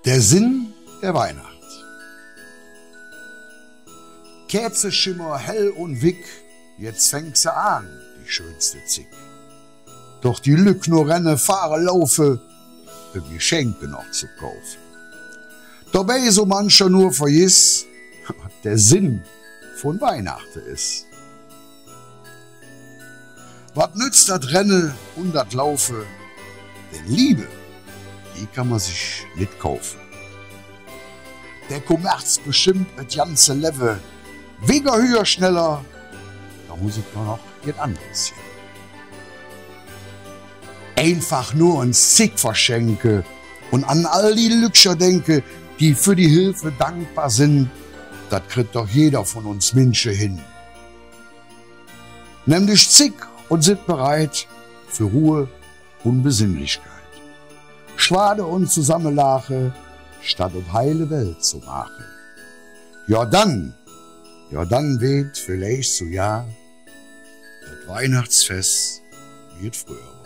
Der Sinn der Weihnacht. Kerzenschimmer hell und wick, jetzt fängt sie an, die schönste Zick. Doch die Lück nur renne, fahre, laufe, Geschenke noch zu kaufen. Dabei so mancher nur vergiss, der Sinn von Weihnachten ist. Was nützt das Rennen und das Laufe? Denn Liebe, die kann man sich nicht kaufen. Der Kommerz bestimmt das ganze Level. Weniger, höher, schneller, da muss ich nur noch ein anderes hier. Einfach nur ein Zick verschenke und an all die Lückscher denke, die für die Hilfe dankbar sind, das kriegt doch jeder von uns Menschen hin. Nimm dich Zick und sind bereit für Ruhe und Besinnlichkeit. Schwade und Zusammenlache, statt um heile Welt zu machen. Ja dann weht vielleicht so ja, das Weihnachtsfest wird früher war.